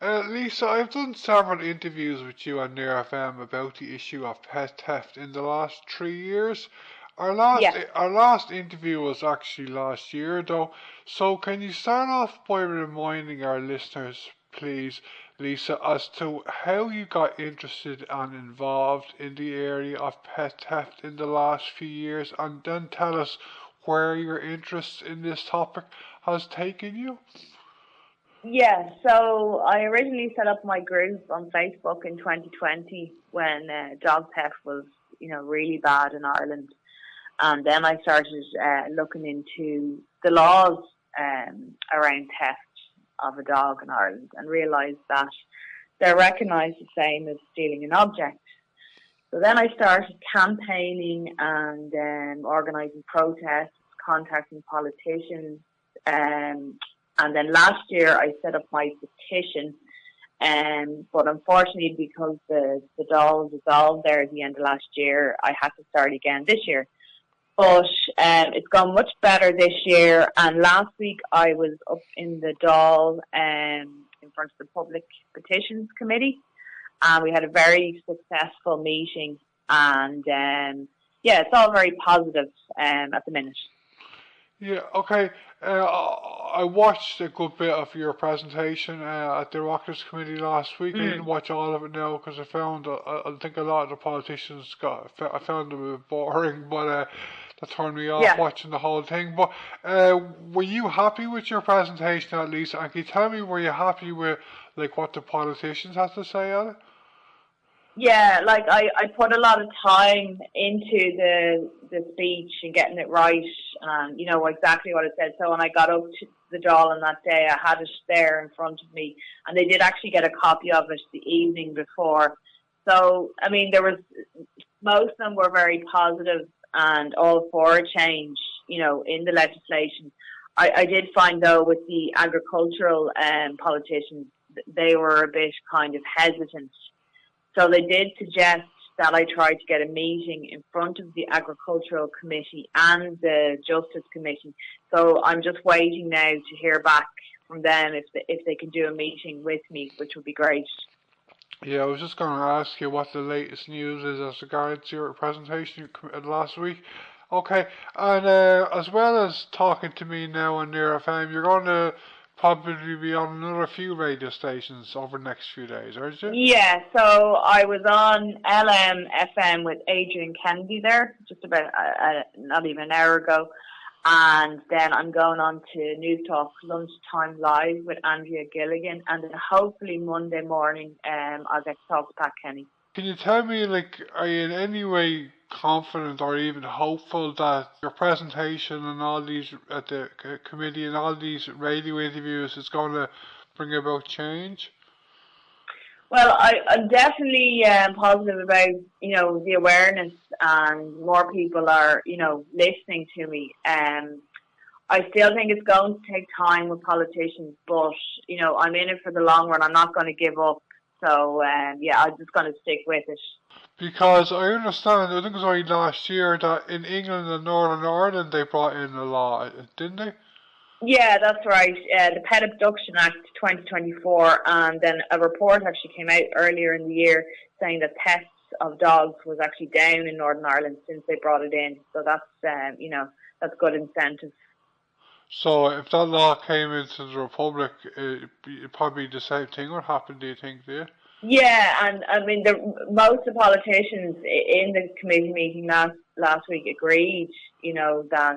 Lisa, I've done several interviews with you on Near FM about the issue of pet theft in the last 3 years. Our last Yes. our last interview was actually last year, though. So can you start off by reminding our listeners, please, Lisa, as to how you got interested and involved in the area of pet theft in the last few years, and then tell us where your interest in this topic has taken you? Yeah, so I originally set up my group on Facebook in 2020 when dog theft was, really bad in Ireland. And then I started looking into the laws around theft of a dog in Ireland and realised that they're recognised the same as stealing an object. So then I started campaigning and organising protests, contacting politicians. And then last year I set up my petition. But unfortunately, because the doll dissolved there at the end of last year, I had to start again this year. But it's gone much better this year. And last week I was up in the Dáil in front of the Public Petitions Committee. And we had a very successful meeting. And yeah, it's all very positive at the minute. Yeah, okay. I watched a good bit of your presentation at the Oireachtas Committee last week. I didn't Mm. watch all of it now because I think a lot of the politicians I found them a bit boring, but that turned me off Yeah. watching the whole thing. But were you happy with your presentation at least? And can you tell me, were you happy with like what the politicians had to say on it? Yeah, like I put a lot of time into the speech and getting it right and you know exactly what it said. So when I got up to the Dáil on that day I had it there in front of me and they did actually get a copy of it the evening before. So I mean there was most of them were very positive and all for a change, in the legislation. I did find though with the agricultural politicians they were a bit kind of hesitant, so they did suggest that I try to get a meeting in front of the Agricultural Committee and the Justice Committee. So I'm just waiting now to hear back from them if they can do a meeting with me, which would be great. Yeah, I was just going to ask you what the latest news is as regards your presentation last week. Okay, and as well as talking to me now on Near FM, you're going to probably be on another few radio stations over the next few days, aren't you? Yeah, so I was on LMFM with Adrian Kennedy there, just about not even an hour ago. And then I'm going on to News Talk Lunchtime Live with Andrea Gilligan. And then hopefully Monday morning I'll get to talk to Pat Kenny. Can you tell me, like, are you in any way confident or even hopeful that your presentation and all these at the committee and all these radio interviews is going to bring about change? Well, I'm definitely positive about, the awareness and more people are, listening to me. I still think it's going to take time with politicians, but, I'm in it for the long run. I'm not going to give up. So, yeah, I'm just going to stick with it. Because I understand, I think it was only last year that in England and Northern Ireland they brought in a law, didn't they? Yeah, that's right. The Pet Abduction Act 2024, and then a report actually came out earlier in the year saying that thefts of dogs was actually down in Northern Ireland since they brought it in. So that's, that's good incentive. So if that law came into the Republic, probably the same thing would happen, do you think, do you? Yeah, and I mean, most of the politicians in the committee meeting last week agreed, that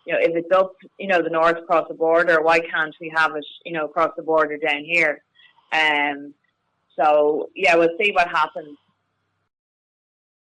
if it's up, the north across the border, why can't we have it, across the border down here? So yeah, we'll see what happens.